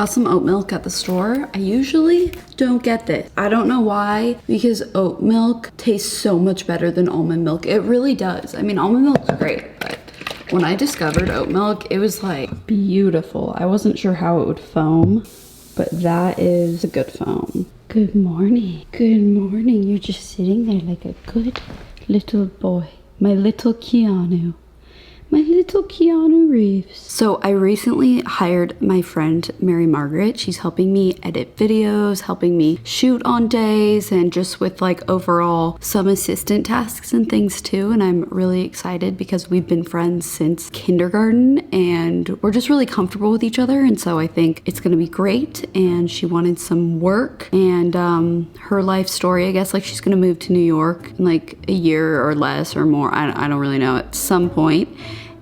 got some oat milk at the store. I usually don't get this. I don't know why, because oat milk tastes so much better than almond milk. It really does. I mean, almond milk's great, but when I discovered oat milk, it was like beautiful. I wasn't sure how it would foam, but that is a good foam. Good morning. Good morning. You're just sitting there like a good little boy. My little Keanu. My little Keanu Reeves. So I recently hired my friend Mary Margaret. She's helping me edit videos, helping me shoot on days, and just with like overall some assistant tasks and things too. And I'm really excited because we've been friends since kindergarten and we're just really comfortable with each other. And so I think it's gonna be great. And she wanted some work and her life story, I guess, like she's gonna move to New York in like a year or less or more. I don't really know, at some point.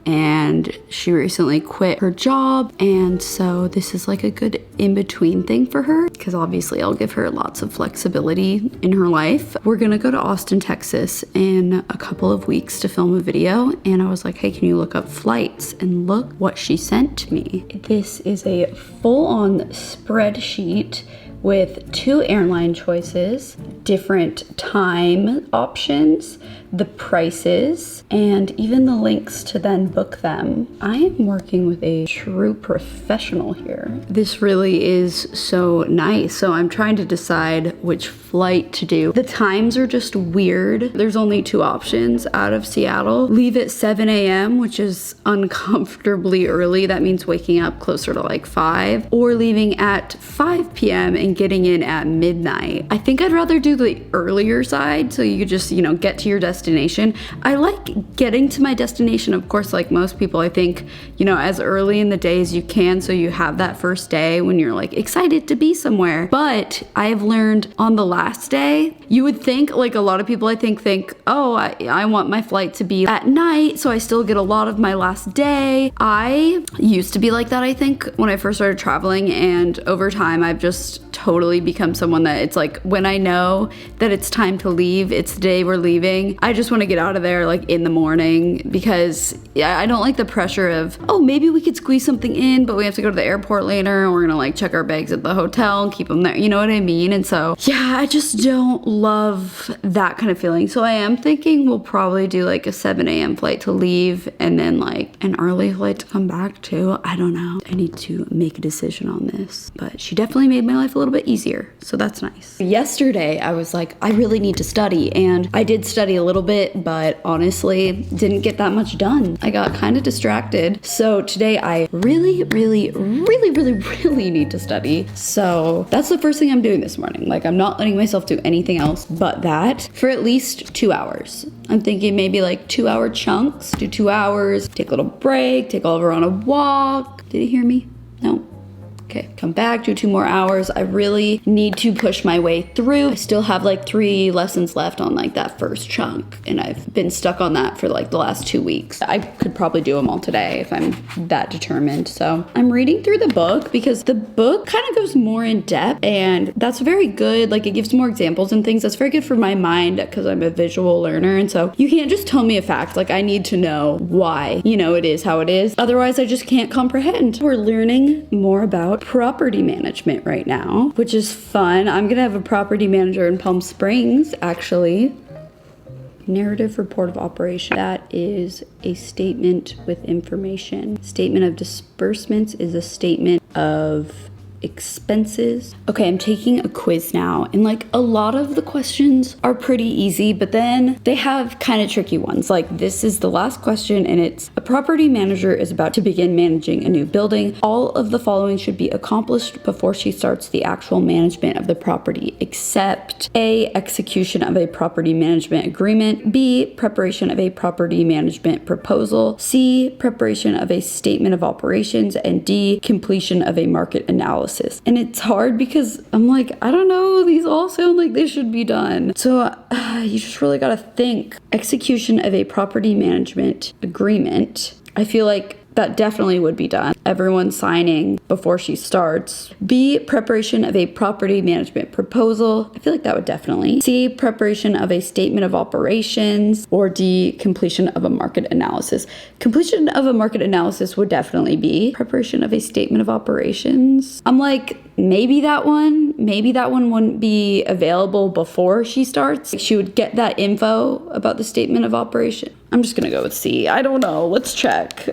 And she recently quit her job, and so this is like a good in-between thing for her, because obviously I'll give her lots of flexibility in her life. We're gonna go to Austin, Texas in a couple of weeks to film a video, and I was like, hey, can you look up flights? And look what she sent me. This is a full-on spreadsheet with 2 airline choices, different time options, the prices, and even the links to then book them. I am working with a true professional here. This really is so nice. So I'm trying to decide which flight to do. The times are just weird. There's only 2 options out of Seattle. Leave at 7 a.m., which is uncomfortably early. That means waking up closer to like 5, or leaving at 5 p.m. and getting in at midnight. I think I'd rather do the earlier side, so you could just, get to your destination. I like getting to my destination, of course, like most people. I think, as early in the day as you can, so you have that first day when you're like excited to be somewhere. But I've learned on the last day, you would think, like a lot of people I think, oh, I want my flight to be at night, so I still get a lot of my last day. I used to be like that, I think, when I first started traveling, and over time I've just totally become someone that it's like, when I know that it's time to leave, it's the day we're leaving, I just want to get out of there like in the morning, because I don't like the pressure of, oh, maybe we could squeeze something in, but we have to go to the airport later, and we're gonna like check our bags at the hotel and keep them there, you know what I mean? And so yeah, I just don't love that kind of feeling. So I am thinking we'll probably do like a 7 a.m. flight to leave, and then like an early flight to come back to. I don't know. I need to make a decision on this, but she definitely made my life a little bit easier, so that's nice. Yesterday I was like, I really need to study, and I did study a little bit, but honestly didn't get that much done. I got kind of distracted. So today I really need to study. So that's the first thing I'm doing this morning. Like, I'm not letting myself do anything else but that for at least 2 hours. I'm thinking maybe like 2-hour chunks, do 2 hours, take a little break, take Oliver on a walk. Did he hear me? No. Okay, come back, do 2 more hours. I really need to push my way through. I still have like 3 lessons left on like that first chunk, and I've been stuck on that for like the last 2 weeks. I could probably do them all today if I'm that determined. So I'm reading through the book because the book kind of goes more in depth, and that's very good. Like, it gives more examples and things. That's very good for my mind because I'm a visual learner, and so you can't just tell me a fact. Like, I need to know why, it is how it is. Otherwise, I just can't comprehend. We're learning more about property management right now, which is fun. I'm gonna have a property manager in Palm Springs, actually. Narrative report of operation. That is a statement with information. Statement of disbursements is a statement of expenses. Okay, I'm taking a quiz now, and like a lot of the questions are pretty easy, but then they have kind of tricky ones. Like, this is the last question, and it's: a property manager is about to begin managing a new building. All of the following should be accomplished before she starts the actual management of the property, except A, execution of a property management agreement, B, preparation of a property management proposal, C, preparation of a statement of operations, and D, completion of a market analysis. And it's hard because I'm like, I don't know, these all sound like they should be done. So you just really gotta think. Execution of a property management agreement. I feel like That definitely would be done. Everyone signing before she starts. B, preparation of a property management proposal. I feel like that would definitely. C, preparation of a statement of operations. Or D, completion of a market analysis. Completion of a market analysis would definitely be. Preparation of a statement of operations. I'm like, maybe that one wouldn't be available before she starts. She would get that info about the statement of operation. I'm just gonna go with C. I don't know. Let's check.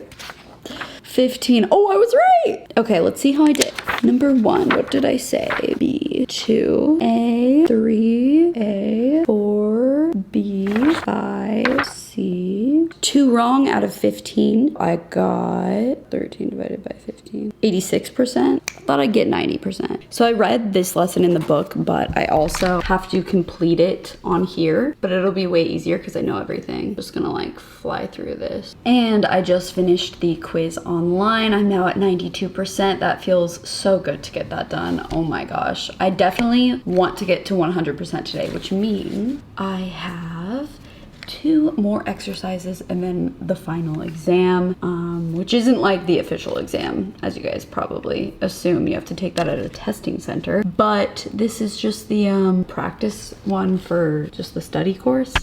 15. Oh, I was right. Okay, let's see how I did. Number 1, what did I say? B, 2, A, 3, A, 4, B, 5, C. 2 wrong out of 15. I got 13 divided by 15. 86%. Thought I'd get 90%. So I read this lesson in the book, but I also have to complete it on here. But it'll be way easier because I know everything. Just gonna like fly through this. And I just finished the quiz online. I'm now at 92%. That feels so good to get that done. Oh my gosh. I definitely want to get to 100% today, which means I have 2 more exercises and then the final exam, which isn't like the official exam, as you guys probably assume. You have to take that at a testing center, but this is just the practice one for just the study course.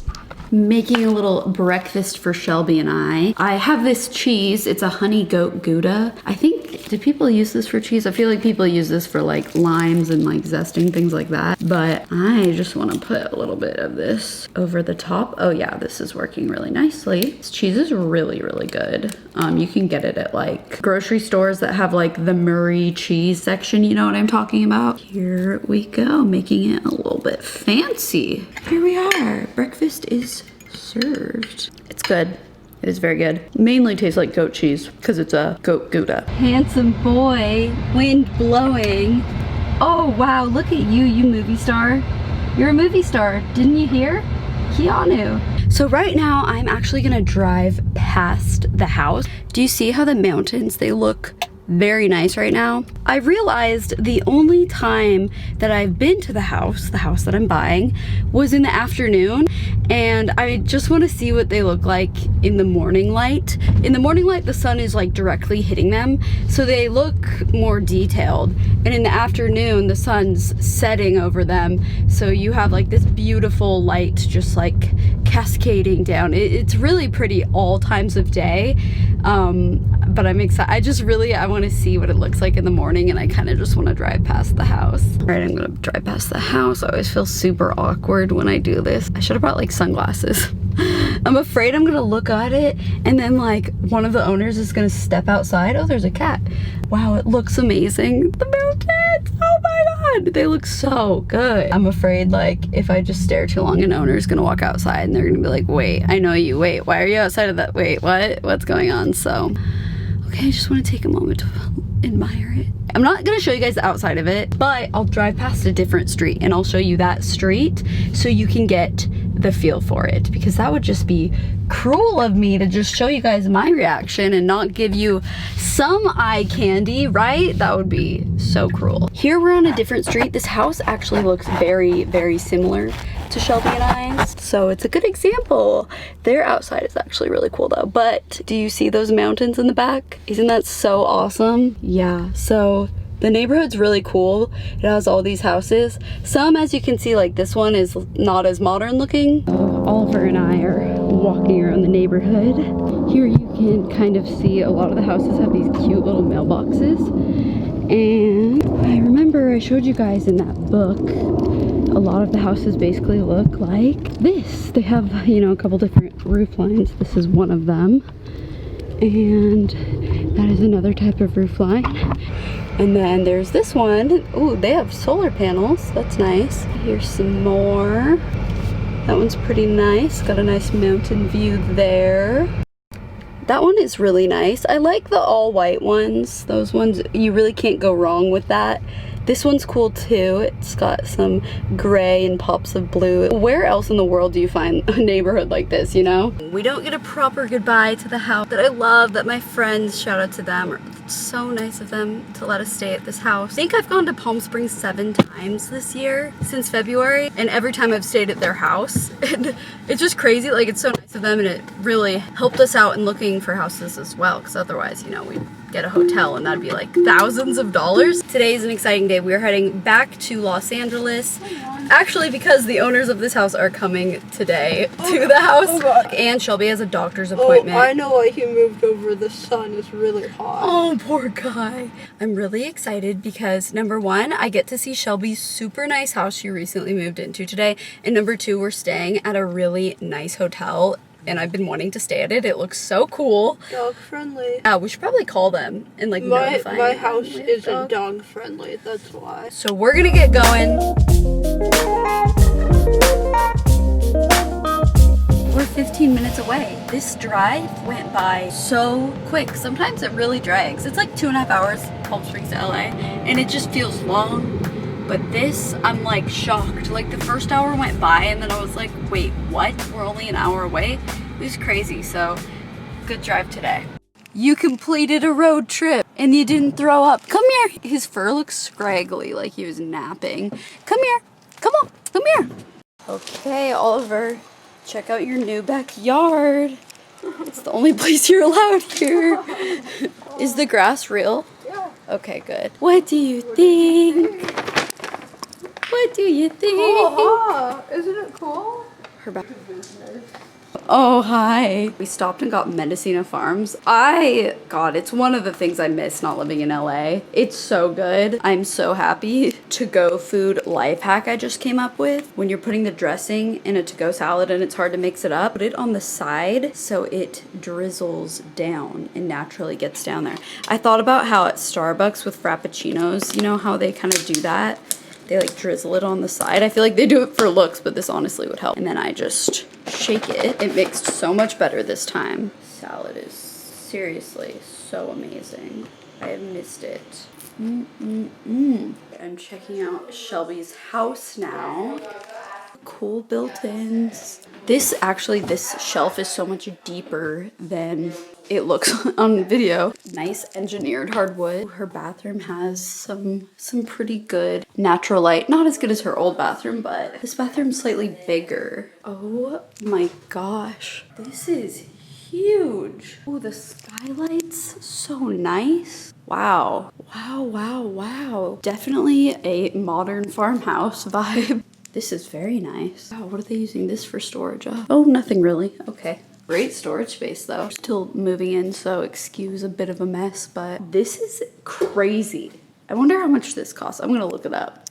Making a little breakfast for Shelby and I. I have this cheese. It's a honey goat Gouda. I think, do people use this for cheese? I feel like people use this for like limes and like zesting, things like that. But I just want to put a little bit of this over the top. Oh yeah, this is working really nicely. This cheese is really, really good. You can get it at like grocery stores that have like the Murray cheese section. You know what I'm talking about? Here we go, making it a little bit fancy. Here we are. Breakfast is served. It's good. It is very good. Mainly tastes like goat cheese because it's a goat Gouda. Handsome boy, wind blowing. Oh wow, look at you, you movie star. You're a movie star, didn't you hear? Keanu. So right now I'm actually gonna drive past the house. Do you see how the mountains, they look very nice right now? I realized the only time that I've been to the house that I'm buying, was in the afternoon, and I just want to see what they look like in the morning light. In the morning light, the sun is like directly hitting them, so they look more detailed, and in the afternoon, the sun's setting over them, so you have like this beautiful light just like cascading down. It's really pretty all times of day, but I'm excited. I want to see what it looks like in the morning, and I kind of just want to drive past the house. All right, I'm gonna drive past the house. I always feel super awkward when I do this. I should have brought like sunglasses. I'm afraid I'm gonna look at it and then like one of the owners is gonna step outside. Oh, there's a cat. Wow, it looks amazing. The mountains, oh my God, they look so good. I'm afraid like if I just stare too long, an owner's gonna walk outside and they're gonna be like, wait, I know you, wait, why are you outside of that? Wait, what's going on? So, okay, I just wanna take a moment to admire it. I'm not gonna show you guys the outside of it, but I'll drive past a different street and I'll show you that street so you can get the feel for it, because that would just be cruel of me to just show you guys my reaction and not give you some eye candy, right? That would be so cruel. Here we're on a different street. This house actually looks very, very similar to Shelby and I's, so it's a good example. Their outside is actually really cool though, but do you see those mountains in the back? Isn't that so awesome? Yeah, so the neighborhood's really cool. It has all these houses. Some, as you can see, like this one is not as modern looking. Oliver and I are walking around the neighborhood. Here you can kind of see a lot of the houses have these cute little mailboxes. And I remember I showed you guys in that book, a lot of the houses basically look like this. They have, you know, a couple different roof lines. This is one of them. And that is another type of roof line. And then there's this one. Oh, they have solar panels. That's nice. Here's some more. That one's pretty nice. Got a nice mountain view there. That one is really nice. I like the all white ones. Those ones, you really can't go wrong with that. This one's cool too. It's got some gray and pops of blue. Where else in the world do you find a neighborhood like this, you know? We don't get a proper goodbye to the house that I love, that my friends, shout out to them, So nice of them to let us stay at this house. I think I've gone to Palm Springs 7 times this year since February, and every time I've stayed at their house. And it's just crazy, like it's so nice of them, and it really helped us out in looking for houses as well, because otherwise, you know, we'd get a hotel and that'd be like thousands of dollars. Today is an exciting day. We're heading back to Los Angeles. Actually, because the owners of this house are coming today to the house. And Shelby has a doctor's appointment. Oh, I know why he moved over. The sun is really hot. Oh, poor guy. I'm really excited because number one, I get to see Shelby's super nice house she recently moved into today. And number two, we're staying at a really nice hotel. And I've been wanting to stay at it. It looks so cool. Dog friendly. Yeah, we should probably call them and like notify My them. house isn't dog friendly, that's why. So we're gonna get going. We're 15 minutes away. This drive went by so quick. Sometimes it really drags. It's like 2.5 hours, Palm Springs to LA, and it just feels long. But this, I'm like shocked. Like the first hour went by and then I was like, wait, what? We're only an hour away? It was crazy, so good drive today. You completed a road trip and you didn't throw up. Come here. His fur looks scraggly, like he was napping. Come here. Come on. Come here. Okay, Oliver, check out your new backyard. It's the only place you're allowed here. Is the grass real? Yeah. Okay, good. What do you think? What do you think? Oh, isn't it cool? Her back. Oh, hi. We stopped and got Mendocino Farms. God, it's one of the things I miss not living in LA. It's so good. I'm so happy. To-go food life hack I just came up with. When you're putting the dressing in a to-go salad and it's hard to mix it up, put it on the side so it drizzles down and naturally gets down there. I thought about how at Starbucks with Frappuccinos, you know how they kind of do that? They like drizzle it on the side. I feel like they do it for looks, but this honestly would help. And then I just shake it. It mixed so much better this time. Salad is seriously so amazing. I have missed it. I'm checking out Shelby's house now. Cool built-ins. This shelf is so much deeper than it looks on video. Nice engineered hardwood. Her bathroom has some pretty good natural light. Not as good as her old bathroom, but this bathroom's slightly bigger. Oh my gosh. This is huge. Oh, the skylight's so nice. Wow. Wow, wow, wow. Definitely a modern farmhouse vibe. This is very nice. Wow, what are they using this for storage of? Oh, nothing really. Okay. Great storage space though. Still moving in, so excuse a bit of a mess, but this is crazy. I wonder how much this costs. I'm gonna look it up.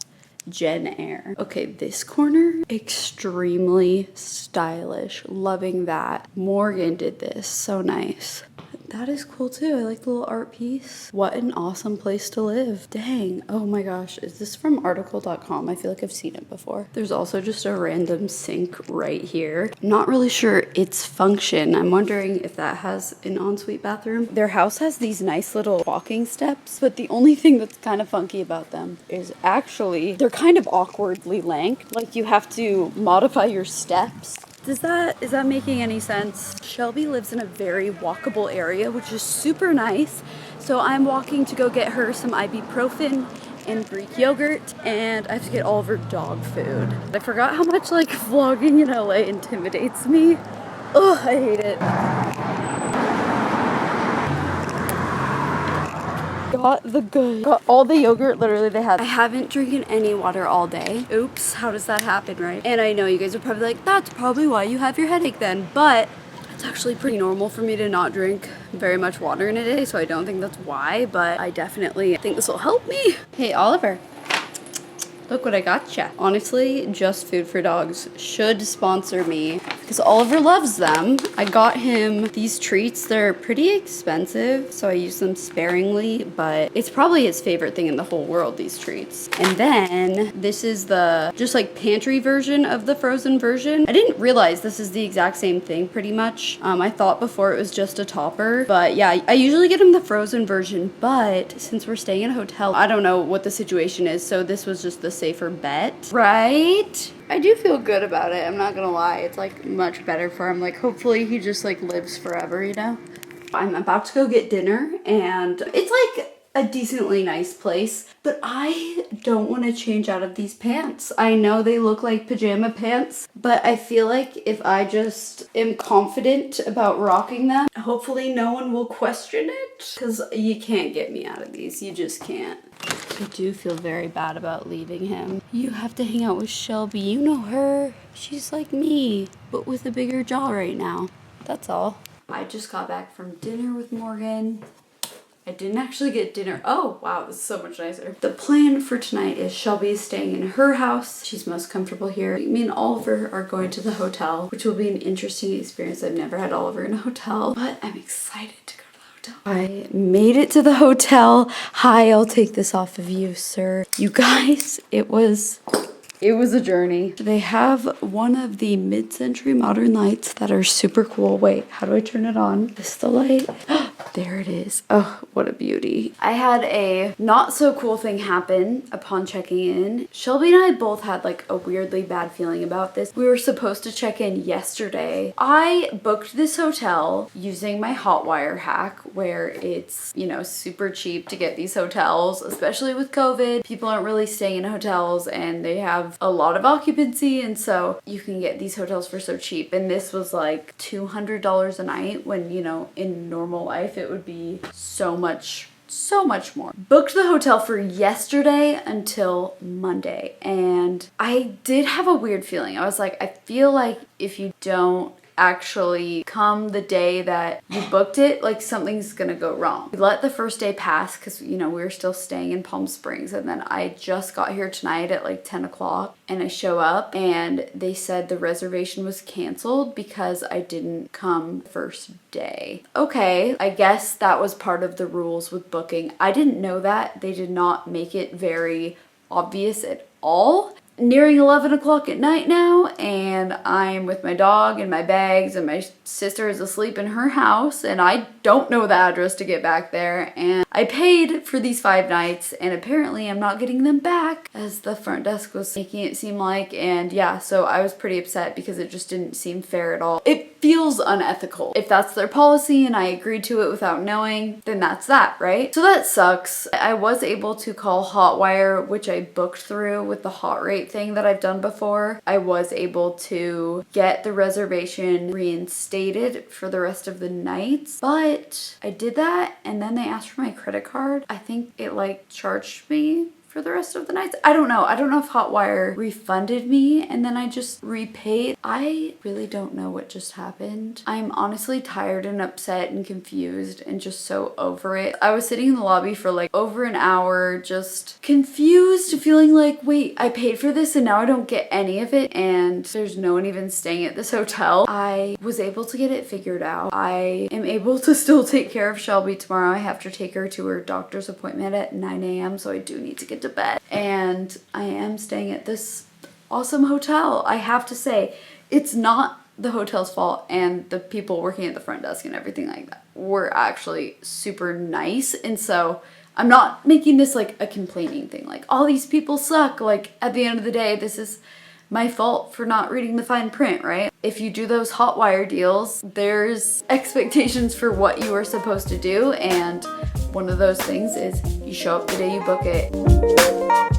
Jen Air. Okay, this corner, extremely stylish. Loving that. Morgan did this, so nice. That is cool too. I like the little art piece. What an awesome place to live. Dang. Oh my gosh. Is this from article.com? I feel like I've seen it before. There's also just a random sink right here. Not really sure its function. I'm wondering if that has an ensuite bathroom. Their house has these nice little walking steps, but the only thing that's kind of funky about them is actually they're kind of awkwardly length. Like you have to modify your steps. Is that making any sense? Shelby lives in a very walkable area, which is super nice. So I'm walking to go get her some ibuprofen and Greek yogurt, and I have to get all of her dog food. I forgot how much like vlogging in LA intimidates me. Ugh, I hate it. Got all the yogurt literally they had. I haven't drinking any water all day. Oops, how does that happen, right? And I know you guys are probably like, that's probably why you have your headache then, but it's actually pretty normal for me to not drink very much water in a day, so I don't think that's why, but I definitely think this will help me. Hey, Oliver. Look what I gotcha. Honestly, Just Food for Dogs should sponsor me because Oliver loves them. I got him these treats. They're pretty expensive, so I use them sparingly, but it's probably his favorite thing in the whole world, these treats. And then this is the just like pantry version of the frozen version. I didn't realize this is the exact same thing pretty much. I thought before it was just a topper, but yeah, I usually get him the frozen version, but since we're staying in a hotel, I don't know what the situation is, so this was just the safer bet, right? I do feel good about it. I'm not gonna lie. It's like much better for him. Like hopefully he just like lives forever, you know? I'm about to go get dinner, and it's like a decently nice place, but I don't want to change out of these pants. I know they look like pajama pants, but I feel like if I just am confident about rocking them, hopefully no one will question it, because you can't get me out of these. You just can't. I do feel very bad about leaving him. You have to hang out with Shelby. You know her. She's like me, but with a bigger jaw right now. That's all. I just got back from dinner with Morgan. I didn't actually get dinner. Oh, wow, this is so much nicer. The plan for tonight is Shelby is staying in her house. She's most comfortable here. Me and Oliver are going to the hotel, which will be an interesting experience. I've never had Oliver in a hotel, but I'm excited to go to the hotel. I made it to the hotel. Hi, I'll take this off of you, sir. You guys, it was a journey. They have one of the mid-century modern lights that are super cool. Wait, how do I turn it on? Is this the light? There it is. Oh, what a beauty. I had a not so cool thing happen upon checking in. Shelby and I both had like a weirdly bad feeling about this. We were supposed to check in yesterday. I booked this hotel using my Hotwire hack where it's, you know, super cheap to get these hotels, especially with COVID. People aren't really staying in hotels and they have a lot of occupancy, and so you can get these hotels for so cheap. And this was like $200 a night when, you know, in normal life it would be so much more. Booked the hotel for yesterday until Monday, and I did have a weird feeling. I was like, I feel like if you don't actually come the day that you booked it, like something's gonna go wrong. We let the first day pass because, you know, we were still staying in Palm Springs, and then I just got here tonight at like 10 o'clock, and I show up and they said the reservation was canceled because I didn't come first day. Okay, I guess that was part of the rules with booking. I didn't know that. They did not make it very obvious at all. Nearing 11 o'clock at night now, and I'm with my dog and my bags, and my sister is asleep in her house, and I don't know the address to get back there, and I paid for these 5 nights, and apparently I'm not getting them back, as the front desk was making it seem like. And yeah, so I was pretty upset because it just didn't seem fair at all. It feels unethical. If that's their policy and I agreed to it without knowing, then that's that, right? So that sucks. I was able to call Hotwire, which I booked through with the hot rate thing that I've done before. I was able to get the reservation reinstated for the rest of the nights, but I did that and then they asked for my credit card. I think it like charged me for the rest of the nights. I don't know. I don't know if Hotwire refunded me and then I just repaid. I really don't know what just happened. I'm honestly tired and upset and confused and just so over it. I was sitting in the lobby for like over an hour, just confused, feeling like, wait, I paid for this and now I don't get any of it, and there's no one even staying at this hotel. I was able to get it figured out. I am able to still take care of Shelby tomorrow. I have to take her to her doctor's appointment at 9 a.m. so I do need to get to bed, and I am staying at this awesome hotel. I have to say, it's not the hotel's fault, and the people working at the front desk and everything like that were actually super nice, and so I'm not making this like a complaining thing, like all these people suck. Like at the end of the day, this is my fault for not reading the fine print, right? If you do those Hotwire deals, there's expectations for what you are supposed to do, and one of those things is you show up the day you book it.